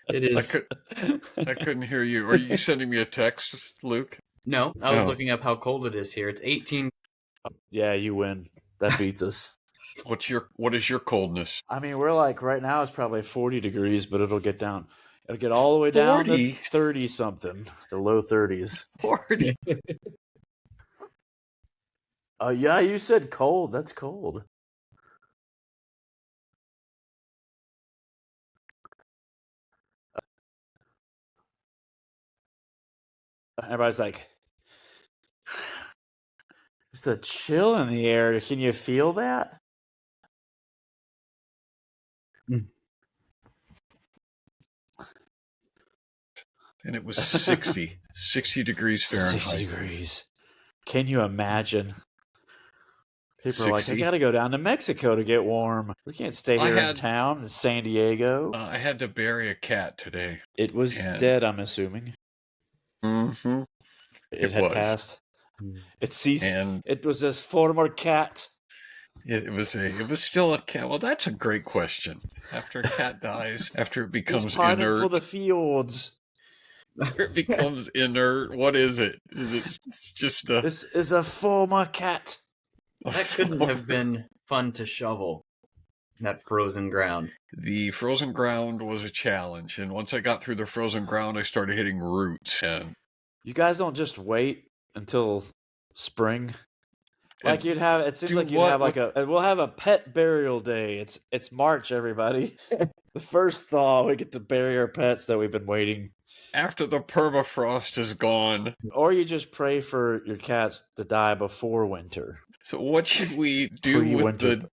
It I is. couldn't hear you. Are you sending me a text, Luke? No, I was Oh. looking up how cold it is here. It's 18. Yeah, you win. That beats us. What is your coldness? I mean, we're like right now it's probably 40 degrees, but it'll get down. It'll get all the way down 40? to 30 something, the low 30s. 40. Yeah, you said cold. That's cold. Everybody's like, there's a chill in the air. Can you feel that? And it was 60 degrees Fahrenheit. 60 degrees. Can you imagine? People are like, I 60? gotta go down to Mexico to get warm. We can't stay here in town in San Diego. I had to bury a cat today. It was dead, I'm assuming. Mm-hmm. It had was. passed. It ceased. And it was a former cat. it was still a cat. Well, that's a great question. After a cat dies, after it becomes inert, for the fields. After it becomes inert, what is it? Is it just a? This is a former cat. That couldn't have been fun to shovel. That frozen ground. The frozen ground was a challenge, and once I got through the frozen ground, I started hitting roots. And you guys don't just wait until spring. Like you'd have, it seems like you'd have like we'll have a pet burial day. It's March, everybody. The first thaw, we get to bury our pets that we've been waiting. After the permafrost is gone. Or you just pray for your cats to die before winter. So what should we do with the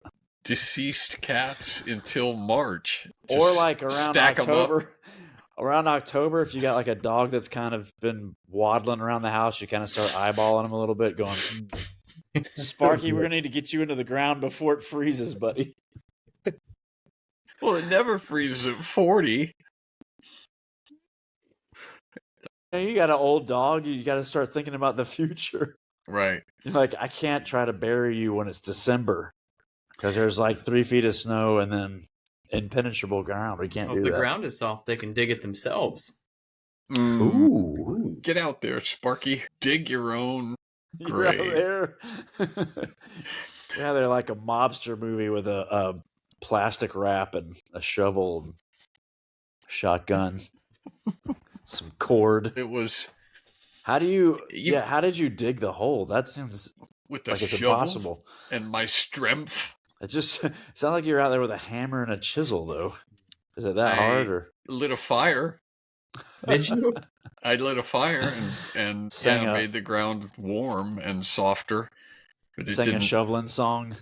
deceased cats until March? Just or like around October. Around October, if you got like a dog that's kind of been waddling around the house, you kind of start eyeballing them a little bit, going, Sparky, we're going to need to get you into the ground before it freezes, buddy. Well, it never freezes at 40. You got an old dog, you got to start thinking about the future. Right. You're like, I can't try to bury you when it's December because there's like 3 feet of snow and then impenetrable ground. We can't do that. If the ground is soft, they can dig it themselves. Ooh. Get out there, Sparky. Dig your own grave. There. Yeah, they're like a mobster movie with a plastic wrap and a shovel and shotgun. Some cord. It was. How do you? Yeah, how did you dig the hole? That seems with the like it's shovel impossible. And my strength. It just sounds like you're out there with a hammer and a chisel, though. Is it that hard? Or lit a fire? Did you? I lit a fire and made the ground warm and softer. But sang a shoveling song.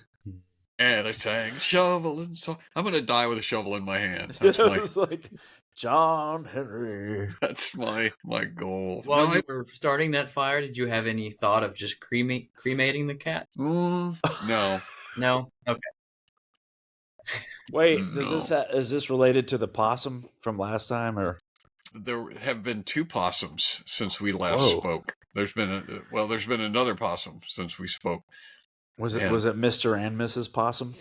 And I sang shoveling song. I'm gonna die with a shovel in my hand. That's was like John Henry. That's my goal. While you were starting that fire, did you have any thought of just cremating the cat? No. No? Okay. Wait, is this related to the possum from last time, or? There have been 2 possums since we last spoke. There's been another possum since we spoke. Was it Mr. and Mrs. Possum?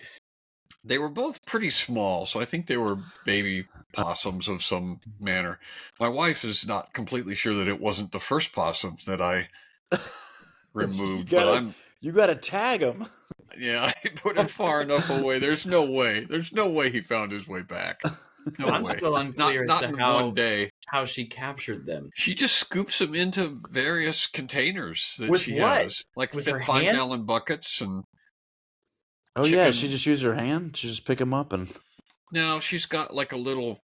They were both pretty small, so I think they were baby possums of some manner. My wife is not completely sure that it wasn't the first possum that I removed, you got to tag him. Yeah, I put him far enough away. There's no way he found his way back. No I'm way. Still unclear not as to one day. How she captured them. She just scoops them into various containers that with she what? has, like with 5-gallon buckets and. Oh yeah, she just used her hand. She just pick them up and. No, she's got like a little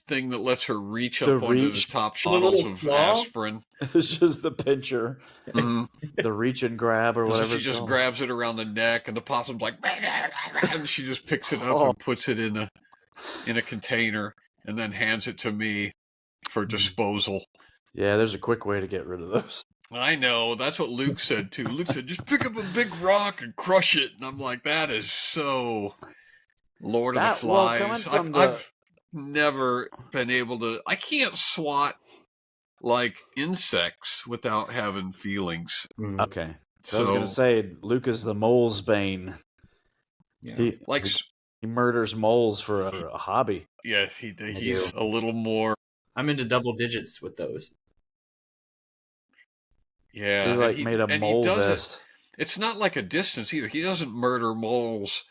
thing that lets her reach up onto the top bottles of aspirin. It's just the pincher, the reach and grab or whatever. So she just grabs it around the neck, and the possum's like, and she just picks it up and puts it in a container, and then hands it to me for disposal. Yeah, there's a quick way to get rid of those. I know. That's what Luke said, too. Luke said, just pick up a big rock and crush it. And I'm like, that is so Lord of the Flies. I've never been able to... I can't swat, like, insects without having feelings. Okay. So I was going to say, Luke is the mole's bane. Yeah. He murders moles for a hobby. Yes, he's a little more. I'm into double digits with those. Yeah, He made a mole vest. It's not like a distance either. He doesn't murder moles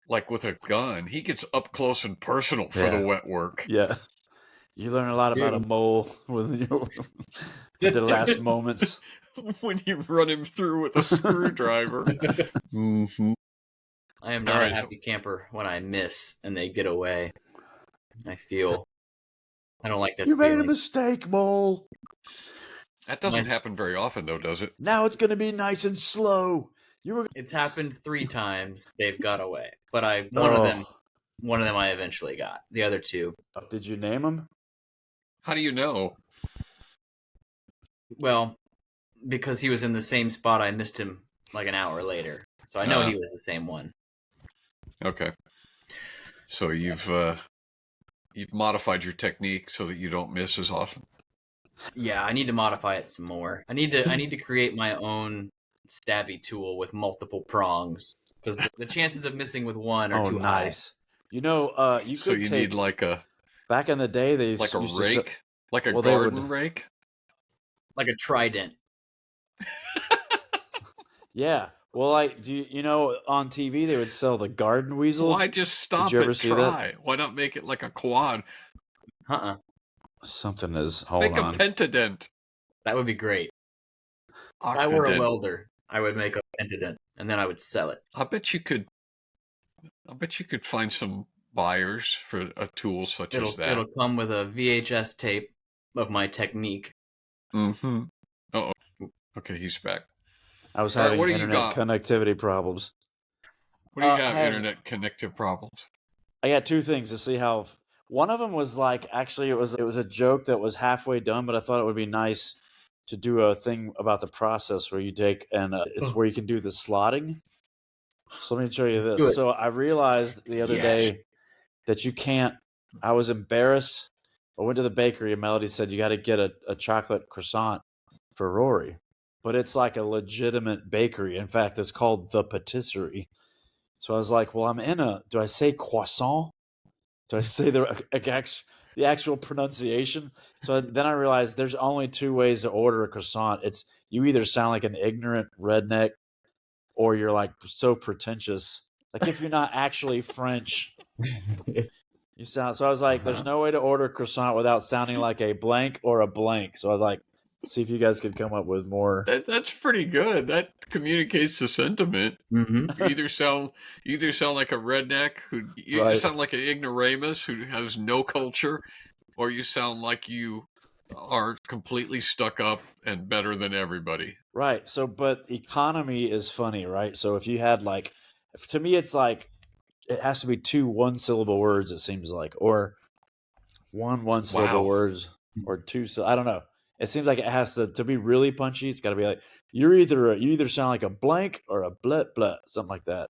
like with a gun. He gets up close and personal for the wet work. Yeah. You learn a lot about a mole with the last moments. When you run him through with a screwdriver. Mm-hmm. I am not a happy camper when I miss and they get away. I don't like that. You made a mistake, mole. That doesn't happen very often, though, does it? Now it's going to be nice and slow. It's happened 3 times. They've got away, but one of them I eventually got. The other 2. Did you name them? How do you know? Well, because he was in the same spot, I missed him like an hour later, so I know he was the same one. Okay. So you've modified your technique so that you don't miss as often. Yeah, I need to modify it some more. I need to create my own stabby tool with multiple prongs because the chances of missing with one are too high. You know, you could need like a. Back in the day, they like a used rake, like a garden rake, like a trident. Yeah. Well, like, you know, on TV they would sell the garden weasel. Why just stop and try? Why not make it like a quad? Something is. Make a pentadent. That would be great. If I were a welder, I would make a pentadent, and then I would sell it. I bet you could find some buyers for a tool such as that. It'll come with a VHS tape of my technique. Mm-hmm. Uh-oh. Okay, he's back. I was having internet connectivity problems. What do you have? Internet connective problems? I got 2 things to see how. One of them was like, actually, it was a joke that was halfway done, but I thought it would be nice to do a thing about the process where you take and it's where you can do the slotting. So let me show you this. So I realized the other day that you can't. I was embarrassed. I went to the bakery and Melody said you got to get a chocolate croissant for Rory, but it's like a legitimate bakery. In fact, it's called the Patisserie. So I was like, well, do I say croissant? Do I say the actual pronunciation? So then I realized there's only 2 ways to order a croissant. It's you either sound like an ignorant redneck or you're like so pretentious. Like if you're not actually French, you sound. So I was like, there's no way to order a croissant without sounding like a blank or a blank. So I'd like see if you guys could come up with more. That's pretty good. That communicates the sentiment. Mm-hmm. You either sound like a redneck you sound like an ignoramus who has no culture, or you sound like you are completely stuck up and better than everybody. Right. So, but economy is funny, right? So if you had to me, it's like it has to be 2 1-syllable words. It seems like, or 1 1-syllable words, or 2. So I don't know. It seems like it has to be really punchy. It's got to be like you either sound like a blank or a blet blet, something like that,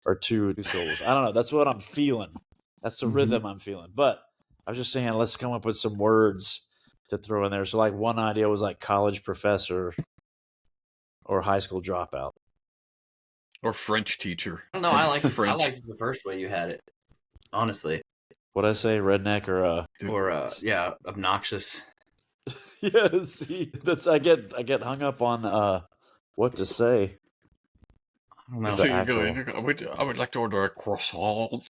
or 2 syllables. I don't know. That's what I'm feeling. That's the rhythm I'm feeling. But I was just saying, let's come up with some words to throw in there. So like one idea was like college professor or high school dropout or French teacher. No, I like French. I like the first way you had it. Honestly, what'd I say? Redneck or obnoxious. Yeah, see, I get hung up on what to say. I don't know. So you're going, I would like to order a croissant.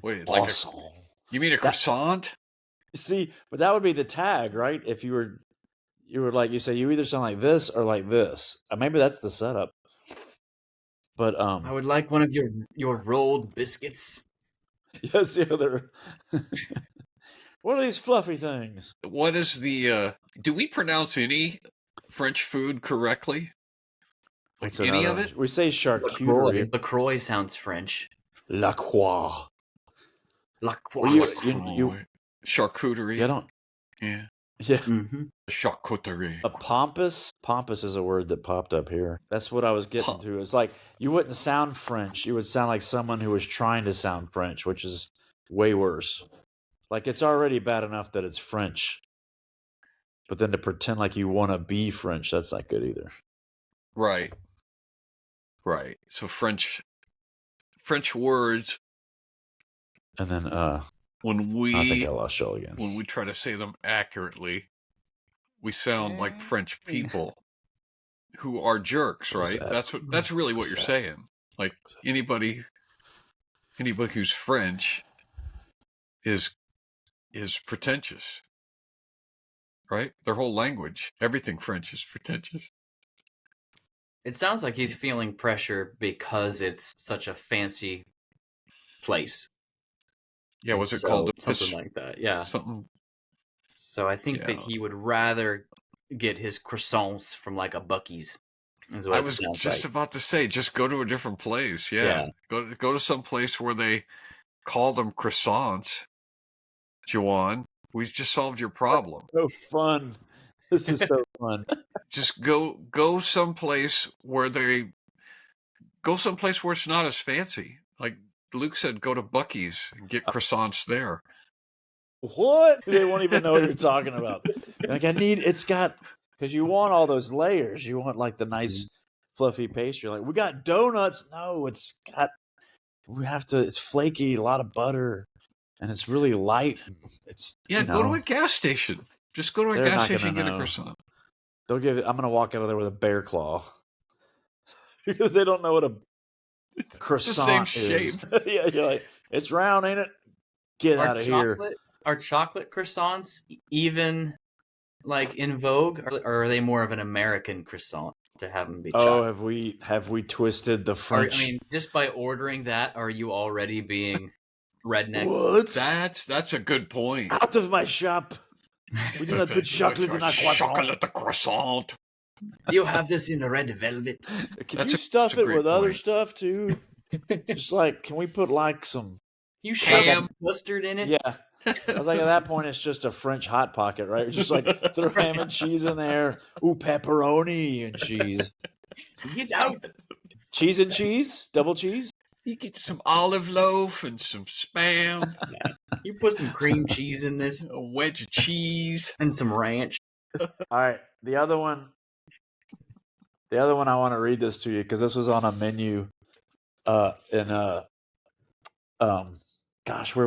Wait, croissant. You mean a croissant? See, but that would be the tag, right? If you were like, you say you either sound like this or like this. Maybe that's the setup. But I would like one of your rolled biscuits. Yes, yeah, they're. What are these fluffy things? What is the? Do we pronounce any French food correctly? Like any of it? We say charcuterie. LaCroix sounds French. La Croix. Charcuterie. Yeah. Mm-hmm. Charcuterie. A pompous is a word that popped up here. That's what I was getting to. It's like you wouldn't sound French. You would sound like someone who was trying to sound French, which is way worse. Like it's already bad enough that it's French. But then to pretend like you want to be French, that's not good either. Right. So French words And then when we I think I lost y'all again. When we try to say them accurately, we sound like French people who are jerks, right? That's really what you're saying. Like anybody who's French is pretentious, right? Their whole language, everything French is pretentious. It sounds like he's feeling pressure because it's such a fancy place. Yeah, what's it called? Something like that. Yeah. Something. So I think that he would rather get his croissants from like a Buc-ee's. I was just about to say, just go to a different place. Yeah. Go to some place where they call them croissants. Juwan, we just solved your problem. That's so fun. This is so fun. Just go someplace where it's not as fancy. Like Luke said, go to Buc-ee's and get croissants there. What? They won't even know what you're talking about. Like because you want all those layers. You want like the nice fluffy pastry. Like, we got donuts. No, it's flaky, a lot of butter, and it's really light. Go to a gas station. Just go to a gas station and get a croissant. I'm going to walk out of there with a bear claw. Because they don't know what a croissant is. The same shape. Yeah, you're like, it's round, ain't it? Get out of here. Are chocolate croissants even like in vogue, or are they more of an American croissant to have them be chocolate? Have we twisted the French? Just by ordering that, are you already being redneck? What? That's a good point. Out of my shop. We do not put chocolate in our croissant. Chocolate the croissant. Do you have this in the red velvet? Can you stuff it with other stuff too? Just like, can we put like some ham mustard in it? Yeah. I was like, at that point, it's just a French hot pocket, right? Just like throw ham and cheese in there. Ooh, pepperoni and cheese. Get out. Cheese and cheese? Double cheese? You get some olive loaf and some Spam. Yeah. You put some cream cheese in this. A wedge of cheese. And some ranch. All right. The other one I want to read this to you because this was on a menu where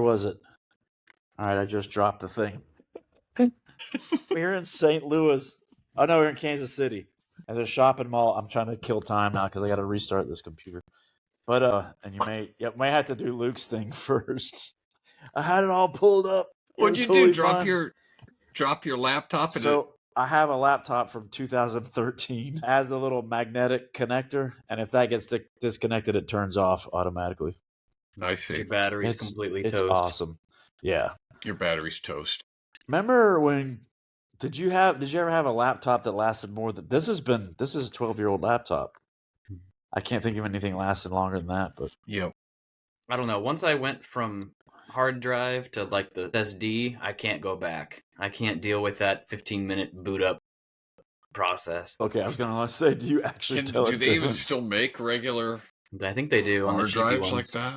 was it? All right, I just dropped the thing. We're in St. Louis. Oh, no, we're in Kansas City. There's a shopping mall. I'm trying to kill time now because I got to restart this computer. But and you may have to do Luke's thing first. I had it all pulled up. What'd you do? Drop your laptop? I have a laptop from 2013. It has the little magnetic connector, and if that gets disconnected, it turns off automatically. I see. Your battery's completely toast. It's awesome. Yeah. Your battery's toast. Remember when? Did you ever have a laptop that lasted more than this? This is a 12-year-old laptop. I can't think of anything lasted longer than that. But yep. I don't know. Once I went from hard drive to like the SD, I can't go back. I can't deal with that 15-minute boot up process. Okay, I was gonna say, do you actually tell? Do they even still make regular? I think they do hard on the drives like that.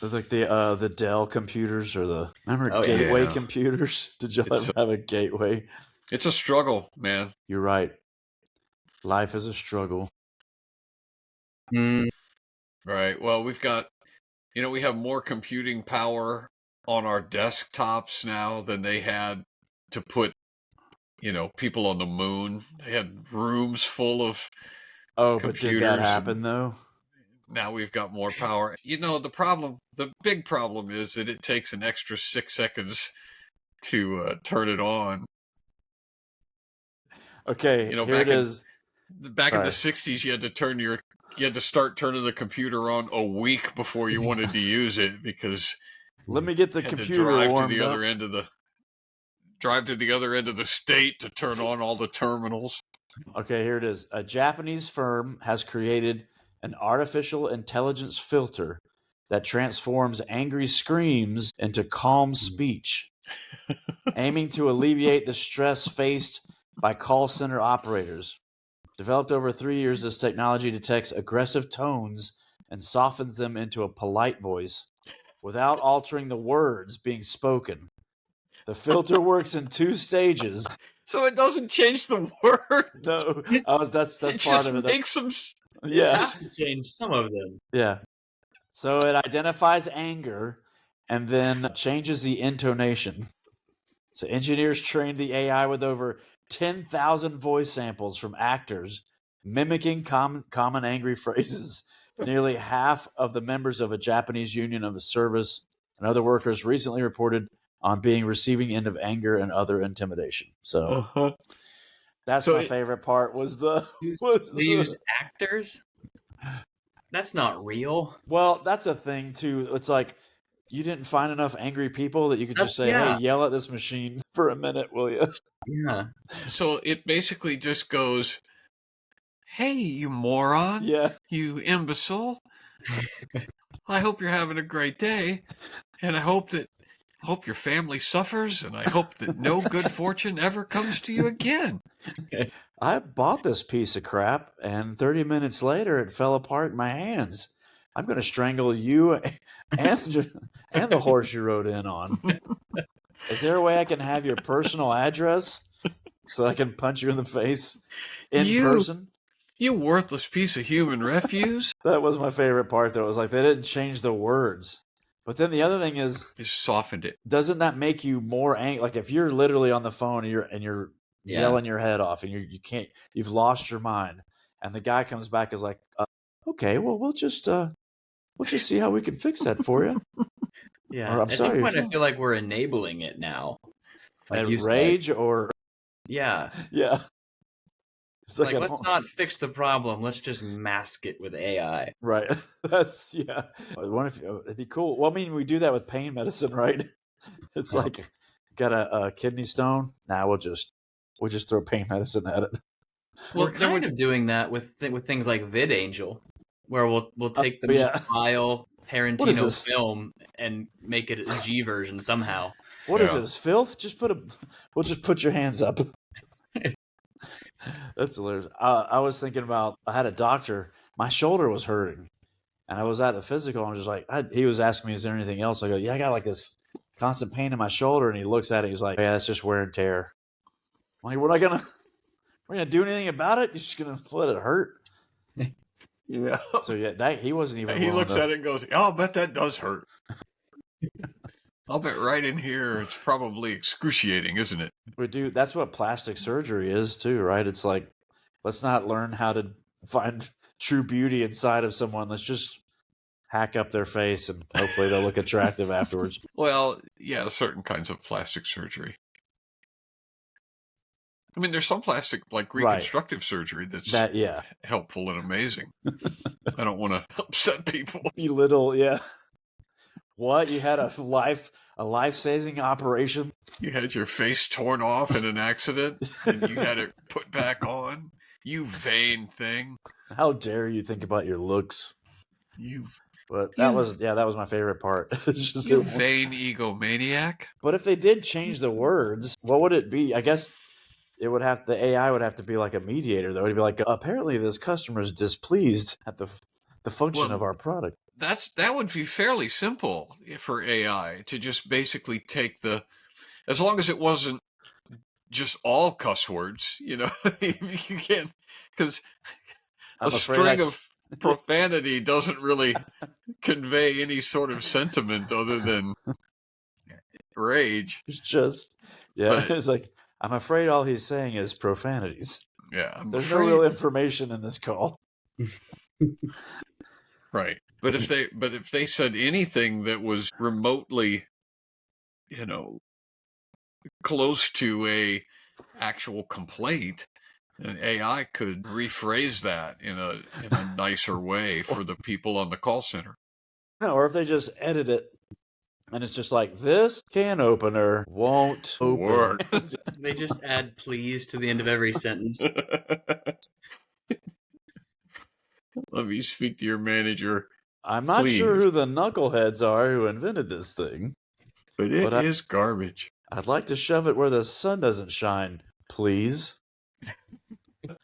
Like the Dell computers or Gateway computers. Did y'all ever have a Gateway? It's a struggle, man. You're right. Life is a struggle. Right. Well, we have more computing power on our desktops now than they had to put, people on the moon. They had rooms full of computers. But did that happen though? Now we've got more power. The big problem is that it takes an extra 6 seconds to turn it on. Okay, here it is. Back in the 60s, you had to start turning the computer on a week before you wanted to use it because let me get the computer warmed up. Drive to the other end of the state to turn on all the terminals. Okay, here it is. A Japanese firm has created an artificial intelligence filter that transforms angry screams into calm speech, aiming to alleviate the stress faced by call center operators. Developed over 3 years, this technology detects aggressive tones and softens them into a polite voice without altering the words being spoken. The filter works in 2 stages. So it doesn't change the words. No, that's part of it. Makes them. Yeah, just change some of them. Yeah. So it identifies anger and then changes the intonation. So engineers trained the AI with over 10,000 voice samples from actors, mimicking common angry phrases. Nearly half of the members of a Japanese union of the service and other workers recently reported on being receiving end of anger and other intimidation. So that's my favorite part they used actors. That's not real. Well, that's a thing too. It's like you didn't find enough angry people that you could just say, "Hey, yell at this machine for a minute, will you?" Yeah. So it basically just goes, "Hey, you moron! Yeah, you imbecile! I hope you're having a great day, and I hope your family suffers, and I hope that no good fortune ever comes to you again." I bought this piece of crap, and 30 minutes later, it fell apart in my hands. I'm going to strangle you and the horse you rode in on. Is there a way I can have your personal address so I can punch you in the face in person? You worthless piece of human refuse. That was my favorite part, though. It was like they didn't change the words. But then the other thing is, they softened it. Doesn't that make you more angry? Like if you're literally on the phone and you're yelling your head off and you've lost your mind, and the guy comes back is like, okay, well we'll just see how we can fix that for you. Yeah, or, I'm sorry. I feel like we're enabling it now. Like you rage said. Or yeah. It's like let's not fix the problem. Let's just mask it with AI. Right. That's it'd be cool. Well, I mean, we do that with pain medicine, right? It's like got a kidney stone. Nah, we'll just throw pain medicine at it. Well, we're kind of doing that with things like VidAngel, where we'll take the most vile Tarantino film and make it a G version somehow. What is this, filth? We'll just put your hands up. That's hilarious. I was thinking about, I had a doctor, my shoulder was hurting, and I was at the physical, and I was just like, he was asking me, is there anything else? I go, yeah, I got like this constant pain in my shoulder, and he looks at it, he's like, yeah, that's just wear and tear. I'm like, we're not gonna do anything about it? You're just gonna let it hurt? Yeah. So yeah, he wasn't even. He looks at it and goes, "Oh, I'll bet that does hurt. I'll bet right in here it's probably excruciating, isn't it?" We do. That's what plastic surgery is too, right? It's like, let's not learn how to find true beauty inside of someone. Let's just hack up their face and hopefully they'll look attractive afterwards. Well, yeah, certain kinds of plastic surgery. I mean, there's some plastic, like reconstructive surgery, that's helpful and amazing. I don't want to upset people. Belittle, yeah. What? You had a life-saving operation? You had your face torn off in an accident, and you had it put back on? You vain thing. How dare you think about your looks? That was my favorite part. You vain egomaniac. But if they did change the words, what would it be? I guess the AI would have to be like a mediator, though. It'd be like, apparently this customer is displeased at the function of our product. That would be fairly simple for AI to just basically take as long as it wasn't just all cuss words, you can't, because a string of profanity doesn't really convey any sort of sentiment other than rage. It's just, it's like, I'm afraid all he's saying is profanities. Yeah. There's no real information in this call. Right. But if they said anything that was remotely, close to a actual complaint, an AI could rephrase that in a nicer way for the people on the call center. Or if they just edit it and it's just like, this can opener won't work. They just add please to the end of every sentence. Let me speak to your manager. I'm not sure who the knuckleheads are who invented this thing. But it is garbage. I'd like to shove it where the sun doesn't shine, please.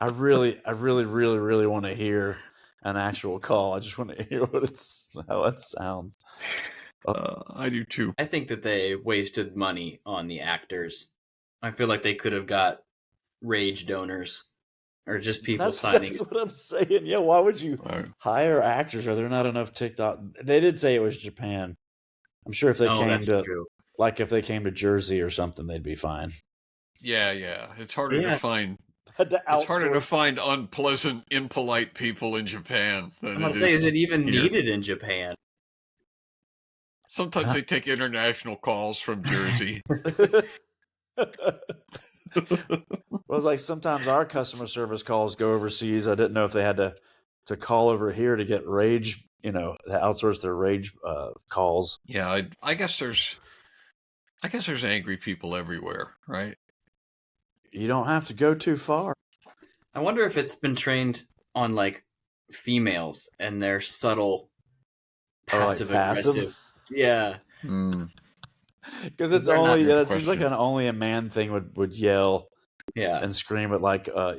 I really, really want to hear an actual call. I just want to hear how it sounds. I do too. I think that they wasted money on the actors. I feel like they could have got rage donors or just people signing. That's what I'm saying. Yeah, why would you hire actors? Are there not enough TikTok? They did say it was Japan. I'm sure if they came that's to, true. like, if they came to Jersey or something, they'd be fine. Yeah. It's harder to find. To It's harder to outsource. find unpleasant, impolite people in Japan than I'm gonna it say, is it even here. needed in Japan? Sometimes they take international calls from Jersey. Well, it's like sometimes our customer service calls go overseas. I didn't know if they had to call over here to get rage, to outsource their rage calls. Yeah, I guess there's angry people everywhere, right? You don't have to go too far. I wonder if it's been trained on like females and their subtle passive aggressive. Yeah. Because it's only it seems like only a man thing would yell and scream at like a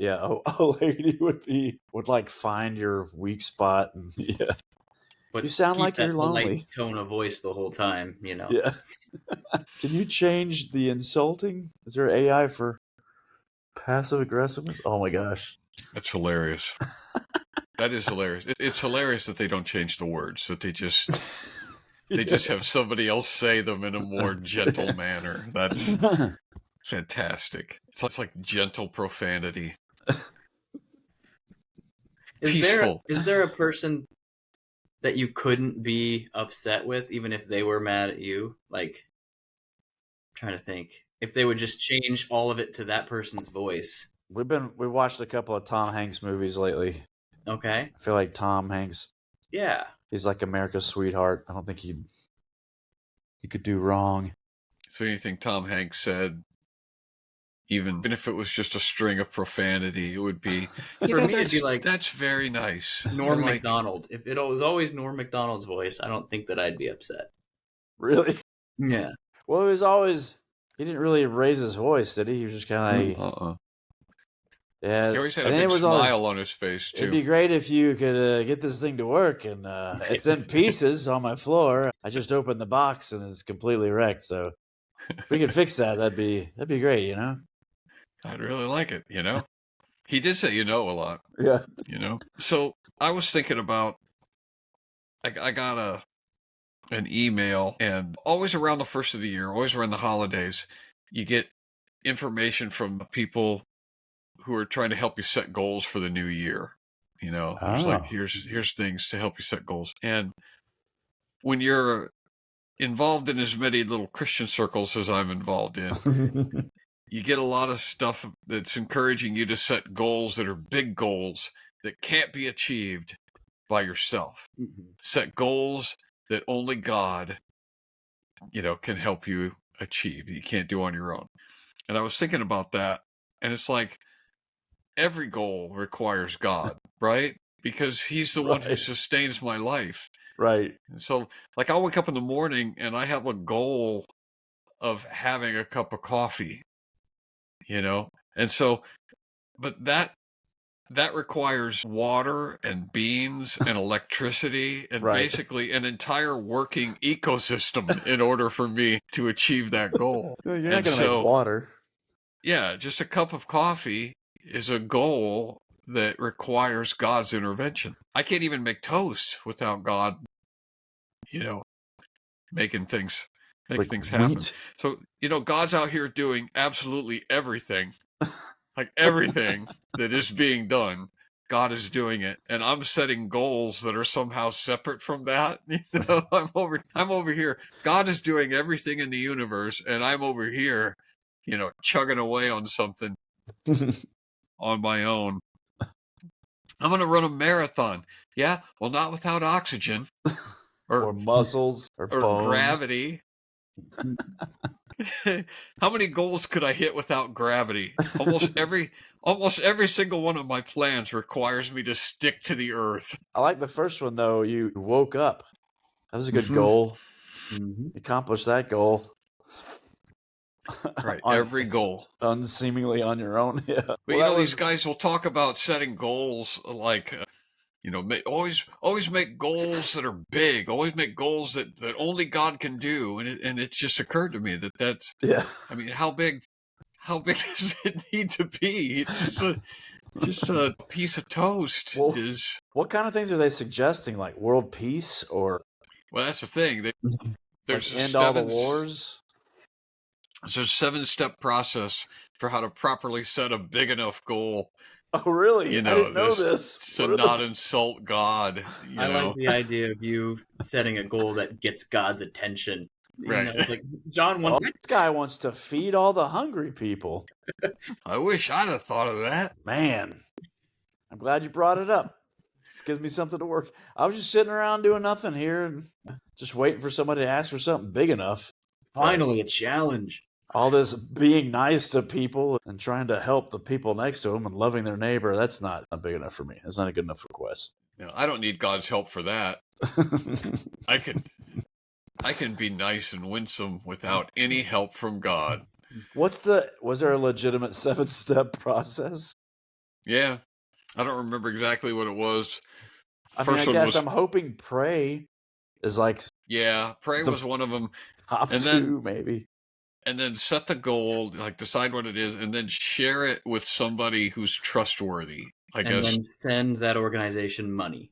lady would like find your weak spot and but you sound like you're lonely. Polite tone of voice the whole time, Yeah. Can you change the insulting? Is there AI for passive aggressiveness? Oh my gosh. That's hilarious. That is hilarious. It's hilarious that they don't change the words, that they just just have somebody else say them in a more gentle manner. That's fantastic. It's like gentle profanity. Peaceful. Is there a person that you couldn't be upset with, even if they were mad at you? Like, I'm trying to think. If they would just change all of it to that person's voice. We watched a couple of Tom Hanks movies lately. Okay. I feel like Tom Hanks. Yeah. He's like America's sweetheart. I don't think he could do wrong. So anything Tom Hanks said, even if it was just a string of profanity, it would be for me. It'd be like, that's very nice. Norm Macdonald. If it was always Norm Macdonald's voice, I don't think that I'd be upset. Really? Yeah. Well, it was always he didn't really raise his voice, did he? He was just kind of. Yeah, he always had a big smile on his face too. It'd be great if you could get this thing to work, and it's in pieces on my floor. I just opened the box and it's completely wrecked. So if we could fix that, that'd be great. I'd really like it. He did say a lot. Yeah. So I was thinking about. I got an email, and always around the first of the year, always around the holidays, you get information from people who are trying to help you set goals for the new year. There's like, here's things to help you set goals. And when you're involved in as many little Christian circles as I'm involved in, you get a lot of stuff that's encouraging you to set goals that are big goals that can't be achieved by yourself. Set goals that only God, can help you achieve. You can't do on your own. And I was thinking about that, and it's like, every goal requires God, right? Because he's the one who sustains my life. Right. And so, like, I'll wake up in the morning and I have a goal of having a cup of coffee, And so, but that requires water and beans and electricity and basically an entire working ecosystem in order for me to achieve that goal. You're not going to make water. Yeah, just a cup of coffee is a goal that requires God's intervention. I can't even make toast without God, making things happen. Meat. So, God's out here doing absolutely everything, like everything that is being done. God is doing it, and I'm setting goals that are somehow separate from that. I'm over here. God is doing everything in the universe, and I'm over here, chugging away on something on my own. I'm going to run a marathon. Yeah, well, not without oxygen or muscles or bones. Gravity. How many goals could I hit without gravity? Almost every single one of my plans requires me to stick to the earth. I like the first one though. You woke up. That was a good goal. Accomplished that goal. Right, every goal. Unseemingly on your own. Yeah. But these guys will talk about setting goals like always make goals that are big. Always make goals that only God can do. And it just occurred to me that's I mean, how big does it need to be? It's just a piece of toast. What kind of things are they suggesting? Like world peace or? Well, that's the thing. there's like end all the wars. There's a 7-step process for how to properly set a big enough goal. Oh, really? You know, I didn't know this. To not insult God. I like the idea of you setting a goal that gets God's attention. Right. It's like John wants. This guy wants to feed all the hungry people. I wish I'd have thought of that. Man, I'm glad you brought it up. This gives me something to work. I was just sitting around doing nothing here and just waiting for somebody to ask for something big enough. Finally, a challenge. All this being nice to people and trying to help the people next to them and loving their neighbor, that's not big enough for me. That's not a good enough request. No, I don't need God's help for that. I can be nice and winsome without any help from God. Was there a legitimate 7-step process? Yeah. I don't remember exactly what it was. I guess I'm hoping pray is like... Yeah, pray was one of them. Top two, maybe. And then set the goal, like decide what it is, and then share it with somebody who's trustworthy, I guess. And then send that organization money,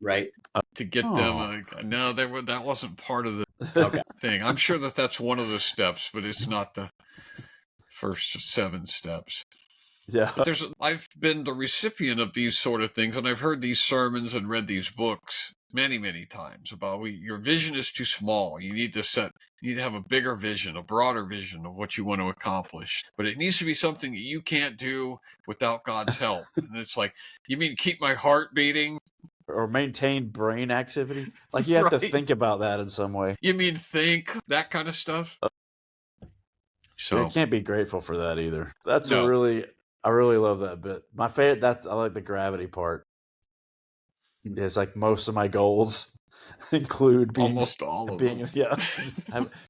right? To get them. No, that wasn't part of the thing. I'm sure that's one of the steps, but it's not the first 7 steps. Yeah. But I've been the recipient of these sort of things, and I've heard these sermons and read these books many, many times about your vision is too small. You need to have a bigger vision, a broader vision of what you want to accomplish. But it needs to be something that you can't do without God's help. And it's like, you mean keep my heart beating? Or maintain brain activity? Like you have to think about that in some way. You mean think? That kind of stuff? So you can't be grateful for that either. That's I really love that bit. My favorite, I like the gravity part. It's like most of my goals include being almost all of them.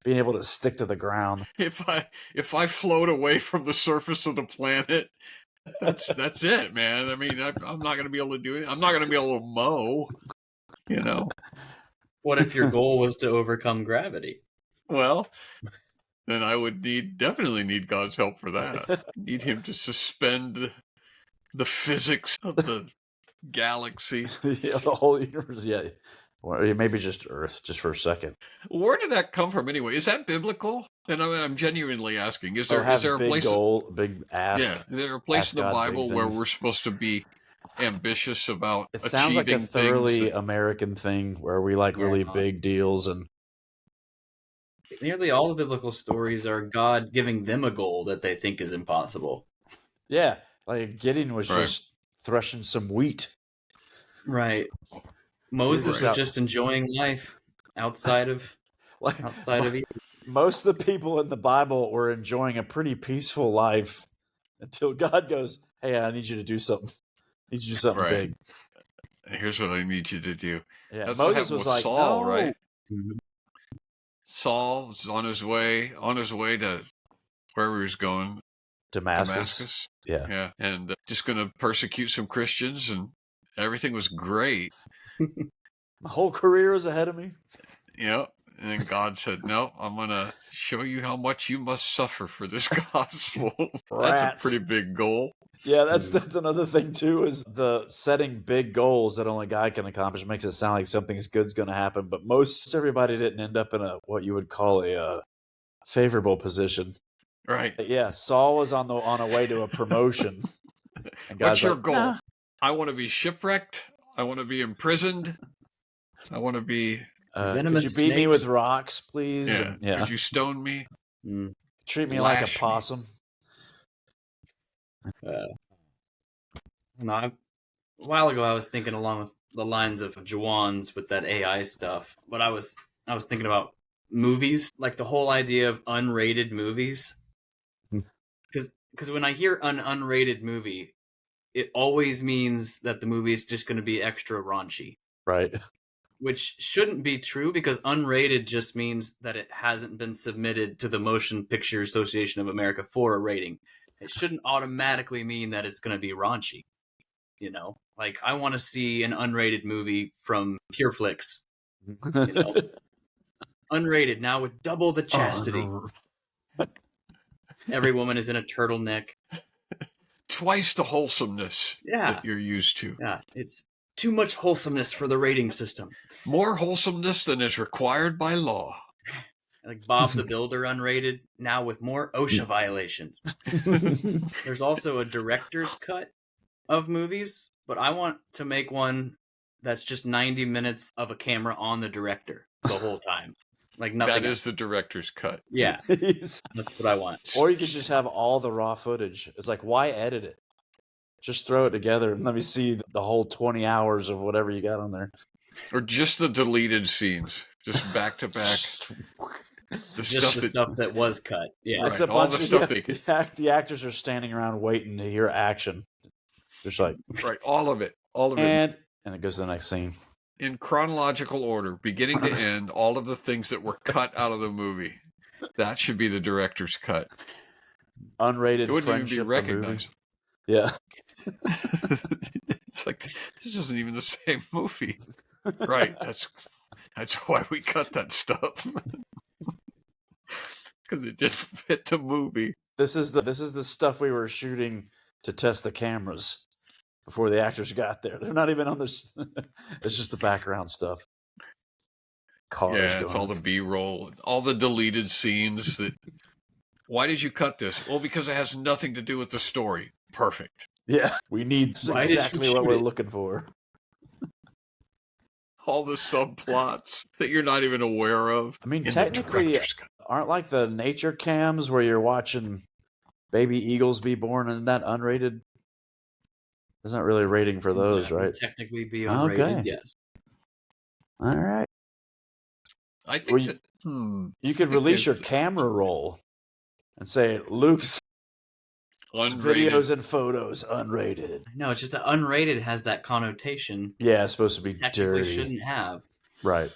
Being able to stick to the ground. If I float away from the surface of the planet, that's it, man. I mean, I'm not going to be able to do it. I'm not going to be able to mow. You know. What if your goal was to overcome gravity? Well, then I would definitely need God's help for that. Need him to suspend the physics of the galaxy. The whole universe, yeah. Or maybe just Earth, just for a second. Where did that come from anyway? Is that biblical? And I'm genuinely asking, is there a big place... goal, big ask? Yeah, is there a place in the Bible where we're supposed to be ambitious about It sounds like a thoroughly American thing where we like really big deals and... Nearly all the biblical stories are God giving them a goal that they think is impossible. Yeah, like Gideon was just threshing some wheat. Right. Moses was just enjoying life outside of Egypt. Most of the people in the Bible were enjoying a pretty peaceful life until God goes, "Hey, I need you to do something. I need you to do something big. Here's what I need you to do." Yeah, that's Moses was like, Saul, no. Right? Mm-hmm. Saul was on his way to where he was going. Damascus. Yeah. And just going to persecute some Christians, and everything was great. My whole career is ahead of me. Yeah. And then God said, "No, I'm going to show you how much you must suffer for this gospel." That's a pretty big goal. Yeah, that's another thing too, is the setting big goals that only God can accomplish makes it sound like something's good's going to happen. But everybody didn't end up in what you would call a favorable position. Right. Yeah, Saul was on a way to a promotion. And God's What's your goal? Nah. I want to be shipwrecked. I want to be imprisoned. I want to be... could you beat me with rocks, please? Yeah. Could you stone me? Treat me like a possum. A while ago, I was thinking along the lines of Juwan's with that AI stuff, but I was thinking about movies, like the whole idea of unrated movies. Because when I hear an unrated movie, it always means that the movie is just going to be extra raunchy. Right. Which shouldn't be true, because unrated just means that it hasn't been submitted to the Motion Picture Association of America for a rating. It shouldn't automatically mean that it's going to be raunchy. You know, like I want to see an unrated movie from PureFlix. You know, unrated now with double the chastity. Every woman is in a turtleneck. Twice the wholesomeness that you're used to. Yeah, it's too much wholesomeness for the rating system. More wholesomeness than is required by law. Like Bob the Builder unrated, now with more OSHA violations. There's also a director's cut of movies, but I want to make one that's just 90 minutes of a camera on the director the whole time. Like nothing That else. is the director's cut. Yeah. That's what I want. Or you could just have all the raw footage. It's like, why edit it? Just throw it together and let me see the whole 20 hours of whatever you got on there. Or just the deleted scenes. Just back to back. The stuff that was cut. Yeah. Right. It's a all bunch the of stuff they could... the actors are standing around waiting to hear action. Just like... Right, all of it. And it goes to the next scene. In chronological order, beginning to end, all of the things that were cut out of the movie. That should be the director's cut. Unrated. It wouldn't even be Friendship, recognized. Yeah. It's like, this isn't even the same movie. Right, that's why we cut that stuff. Because it didn't fit the movie. This is the stuff we were shooting to test the cameras before the actors got there. They're not even on this. It's just the background stuff. Cars it's all the B-roll, all the deleted scenes. Why did you cut this? Well, because it has nothing to do with the story. Perfect. Yeah, we need exactly what we're looking for. All the subplots that you're not even aware of. I mean, technically, aren't like the nature cams where you're watching baby eagles be born, isn't that unrated? There's not really a rating for those, right? Technically be unrated, yes. All right. I think you could release your camera roll and say Luke's unrated. Videos and photos unrated. No, it's just that unrated has that connotation. Yeah, it's supposed to be technically dirty. Shouldn't have. Right.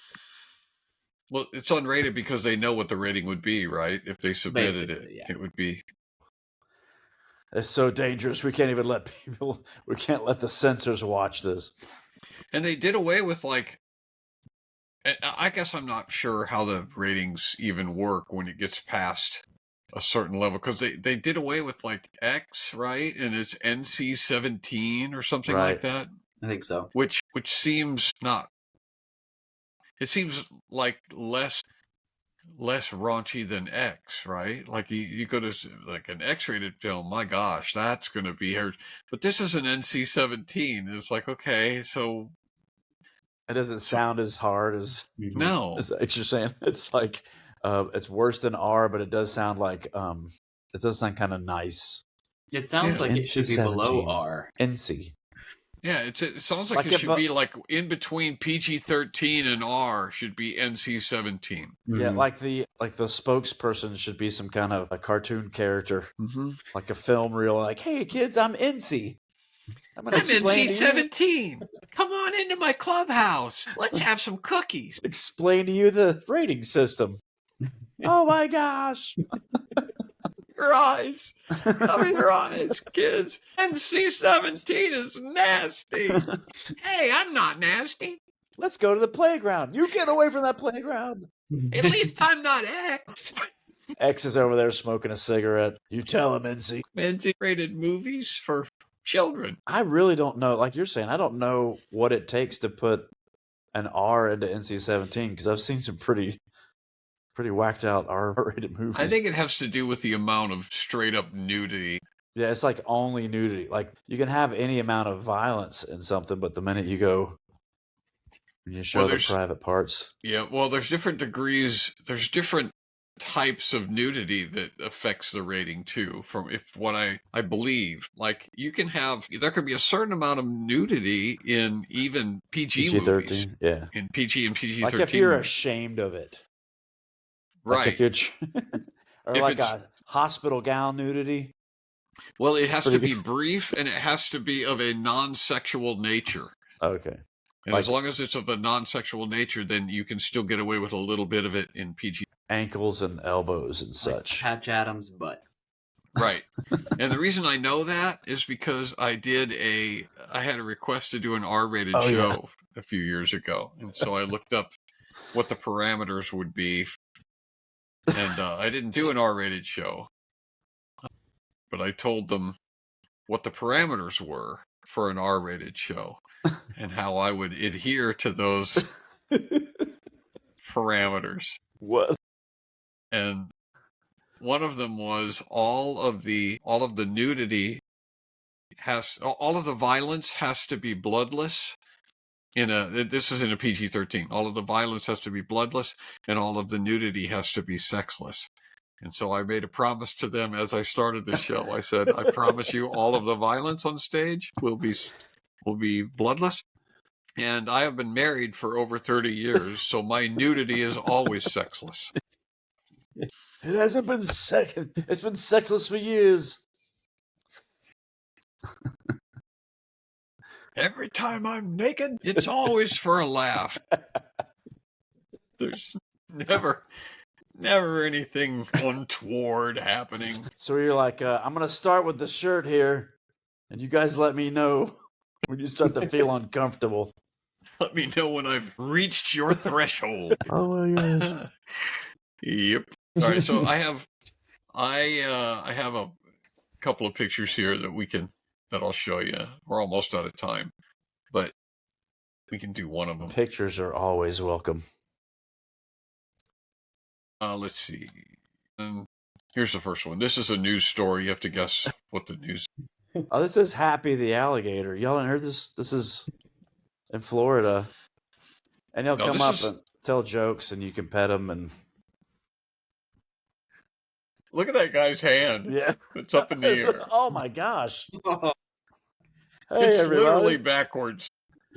Well, it's unrated because they know what the rating would be, right? If they submitted it would be. It's so dangerous. We can't even let people. We can't let the censors watch this. And they did away with I guess I'm not sure how the ratings even work when it gets past a certain level, because they did away with X, right? And it's NC-17 or something like that. I think so. Which seems not. It seems like less raunchy than X, right? Like you go to an X-rated film, my gosh, that's going to be hurt. But this is an NC-17. It's like, okay, so it doesn't sound as hard as as you're saying. It's like it's worse than R, but it does sound like it does sound kind of nice. It sounds like it should be below R. NC. Yeah, it sounds like it should be in between PG-13 and R should be NC-17. Mm-hmm. Yeah, like the spokesperson should be some kind of a cartoon character, like a film reel. Like, hey kids, I'm NC. I'm NC-17. Come on into my clubhouse. Let's have some cookies. Explain to you the rating system. Oh my gosh. Your eyes. Cover your eyes, kids. NC-17 is nasty. Hey, I'm not nasty. Let's go to the playground. You get away from that playground. At least I'm not X. X is over there smoking a cigarette. You tell him, NC. NC-rated movies for children. I really don't know. Like you're saying, I don't know what it takes to put an R into NC-17 because I've seen some pretty whacked out R-rated movies. I think it has to do with the amount of straight up nudity. Yeah, it's like only nudity. Like you can have any amount of violence in something, but the minute you go and you show the private parts. Yeah, well, there's different degrees. There's different types of nudity that affects the rating too. From what I believe, like there could be a certain amount of nudity in even PG movies. Yeah, in PG and PG-13. Like if you're ashamed of it. Right. Like or if like a hospital gown nudity. Well, it has to be brief and it has to be of a non-sexual nature. Okay. And as long as it's of a non-sexual nature, then you can still get away with a little bit of it in PG. Ankles and elbows and such. Patch Adams' butt. Right. And the reason I know that is because I had a request to do an R-rated show a few years ago. And so I looked up what the parameters would be. And I didn't do an R-rated show, but I told them what the parameters were for an R-rated show and how I would adhere to those parameters. What? and one of them was all of the nudity all of the violence has to be bloodless. This is in a PG-13. All of the violence has to be bloodless, and all of the nudity has to be sexless. And so I made a promise to them as I started the show. I said, I promise you all of the violence on stage will be bloodless. And I have been married for over 30 years, so my nudity is always sexless. It hasn't been it's been sexless for years. Every time I'm naked, it's always for a laugh. There's never anything untoward happening. So you're like, I'm going to start with the shirt here, and you guys let me know when you start to feel uncomfortable. Let me know when I've reached your threshold. Oh my gosh. Yep. All right, so I have a couple of pictures here that I'll show you. We're almost out of time, but we can do one of them. Pictures are always welcome. Let's see. Here's the first one. This is a news story. You have to guess what the news. Oh, this is Happy the alligator. Y'all haven't heard this? This is in Florida, and he'll come up and tell jokes, and you can pet him. And look at that guy's hand. Yeah, it's up in the air. Oh my gosh! Hey, it's everybody. Literally backwards.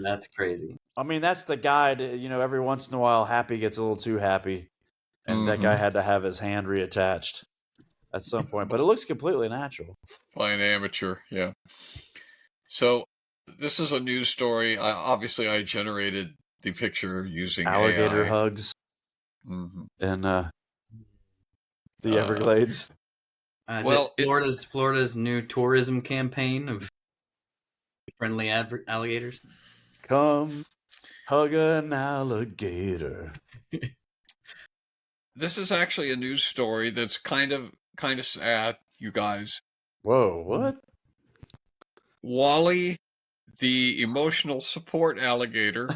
That's crazy. I mean, that's the guy. Every once in a while, Happy gets a little too happy, and that guy had to have his hand reattached at some point. But it looks completely natural. By an amateur, yeah. So this is a news story. I generated the picture using alligator AI. Hugs in the Everglades. Florida's new tourism campaign of friendly alligators. Come hug an alligator. This is actually a news story that's kind of sad, you guys. Whoa, what? Wally, the emotional support alligator,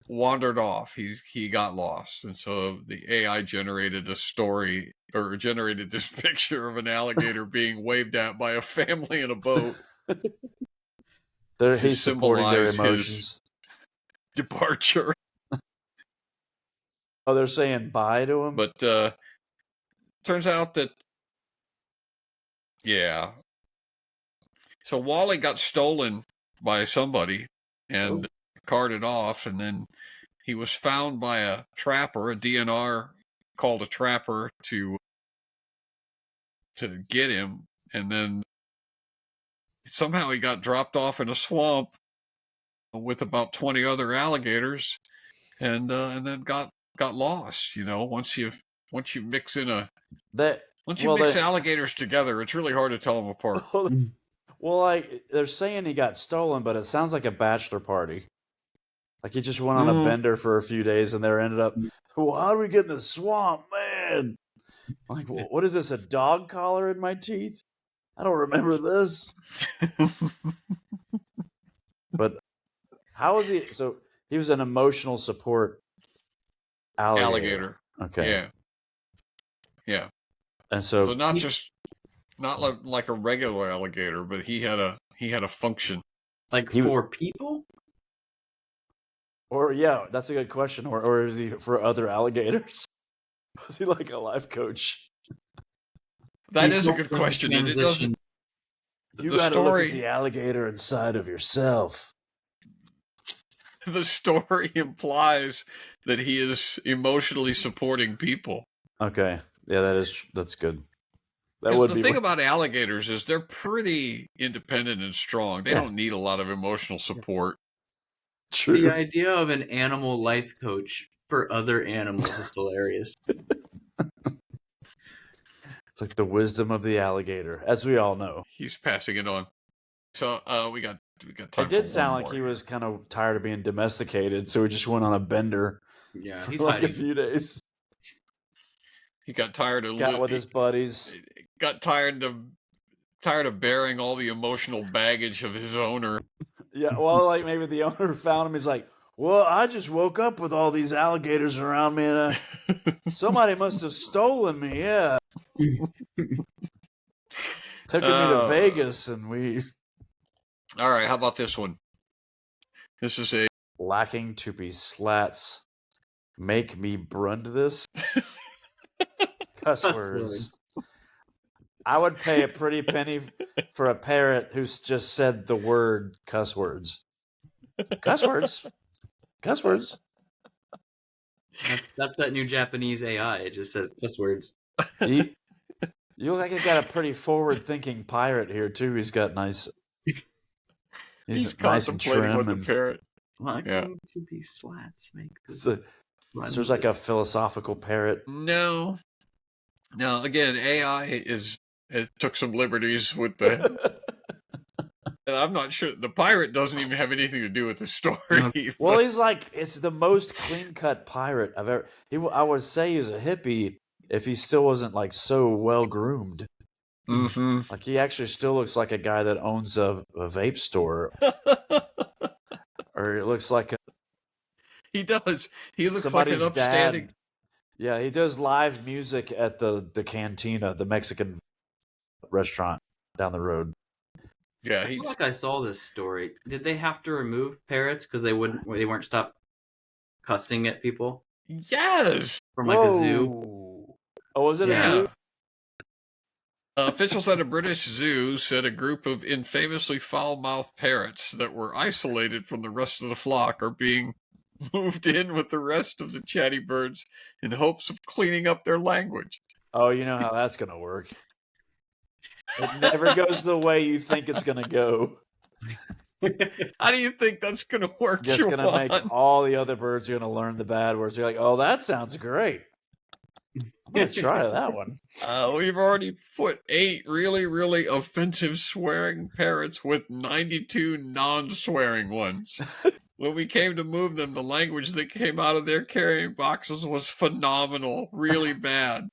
wandered off. He got lost, and so the AI generated a story or generated this picture of an alligator being waved at by a family in a boat. He's supporting their emotions. Departure. Oh, they're saying bye to him? But turns out that, yeah. So Wally got stolen by somebody and carted off, and then he was found by a trapper. A DNR called a trapper to get him, and then somehow he got dropped off in a swamp with about 20 other alligators, and then got lost. Once you mix in alligators together, it's really hard to tell them apart. Well, they're saying he got stolen, but it sounds like a bachelor party. Like he just went on a bender for a few days, and they ended up. Well, how do we get in the swamp, man? Like, what is this? A dog collar in my teeth? I don't remember this. But how was he? So he was an emotional support alligator. Okay. Yeah. And so not like a regular alligator, but he had a function. Like for people? Or yeah, that's a good question. Or is he for other alligators? Was he like a life coach? That is a good question. And it doesn't. You got to look at the alligator inside of yourself. The story implies that he is emotionally supporting people. Okay, yeah, that's good. The thing about alligators is they're pretty independent and strong. They don't need a lot of emotional support. True. The idea of an animal life coach for other animals is hilarious. It's like the wisdom of the alligator, as we all know. He's passing it on. So we got time. It did sound like he was kind of tired of being domesticated, so he just went on a bender. Yeah, for like a few days. He got tired of with his buddies. Got tired of bearing all the emotional baggage of his owner. Yeah, well, like maybe the owner found him. He's like, Well, I just woke up with all these alligators around me, and somebody must have stolen me. Yeah, taking me to Vegas, and we. All right, how about this one? This is a lacking to be slats. Make me brund this. Cuss words. I would pay a pretty penny for a parrot who's just said the word cuss words. Cuss words. Cuss words. That's that new Japanese AI. It just says cuss words. You look like he's got a pretty forward-thinking pirate here too. He's got nice. He's nice and trim. With the parrot. Lacking to be slats. Make this. So there's like a philosophical parrot. No. Again, AI it took some liberties with the. I'm not sure the pirate doesn't even have anything to do with the story. Well, he's like it's the most clean-cut pirate I've ever. I would say he's a hippie if he still wasn't like so well groomed. Mm-hmm. Like he actually still looks like a guy that owns a vape store, or it looks like he does. He looks like an upstanding. Dad. Yeah, he does live music at the Cantina, the Mexican restaurant down the road. Yeah, I feel like I saw this story. Did they have to remove parrots because they weren't stop cussing at people? Yes, from like a zoo. Oh, was it a zoo? Officials at a British zoo said a group of infamously foul-mouthed parrots that were isolated from the rest of the flock are being moved in with the rest of the chatty birds in hopes of cleaning up their language. Oh, you know how that's going to work. It never goes the way you think it's going to go. How do you think that's going to work? Just going to make all the other birds are going to learn the bad words. You're like, oh, that sounds great. I'm going to try that one. We've already put 8 really, really offensive swearing parrots with 92 non-swearing ones. When we came to move them, the language that came out of their carrying boxes was phenomenal, really bad.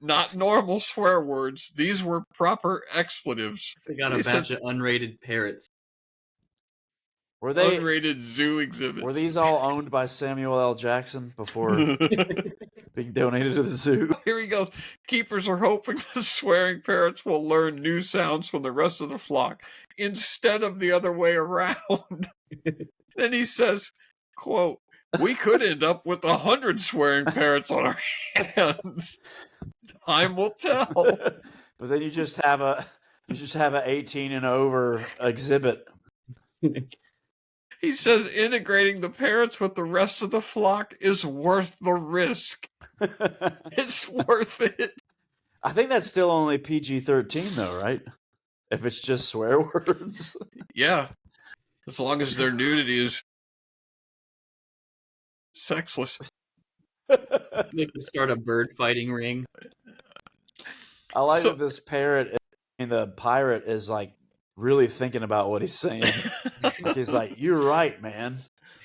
Not normal swear words. These were proper expletives. They got a batch of unrated parrots. Were they unrated zoo exhibits? Were these all owned by Samuel L. Jackson before being donated to the zoo? Here he goes. Keepers are hoping the swearing parrots will learn new sounds from the rest of the flock instead of the other way around. Then he says, quote, "We could end up with 100 swearing parrots on our hands. Time will tell." But then you just have a 18 and over exhibit. He says integrating the parrots with the rest of the flock is worth the risk. It's worth it. I think that's still only PG-13 though, right? If it's just swear words. Yeah. As long as their nudity is sexless. They can start a bird fighting ring. I like that this parrot and the pirate is like really thinking about what he's saying. Like he's like, "You're right, man.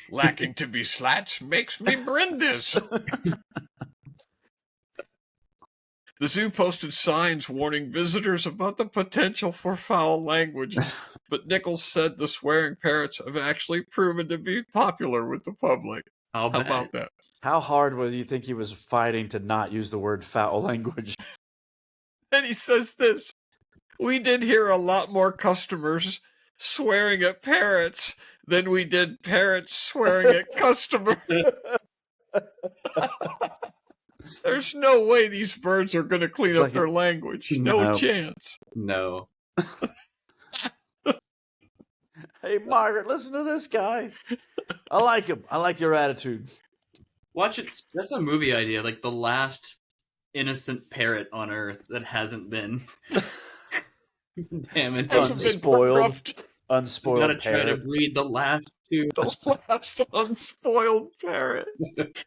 Lacking to be slats makes me brand this." The zoo posted signs warning visitors about the potential for foul language, but Nichols said the swearing parrots have actually proven to be popular with the public. How about that? How hard do you think he was fighting to not use the word foul language? And he says this: "We did hear a lot more customers swearing at parrots than we did parrots swearing at customers." There's no way these birds are going to clean up their language. No chance. No. Hey, Margaret, listen to this guy. I like him. I like your attitude. Watch it. That's a movie idea. Like the last innocent parrot on Earth that hasn't been damaged. Unspoiled gotta try parrot. to breed the last two. The last unspoiled parrot.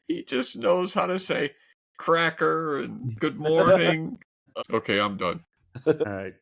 He just knows how to say cracker and good morning. Okay, I'm done. All right.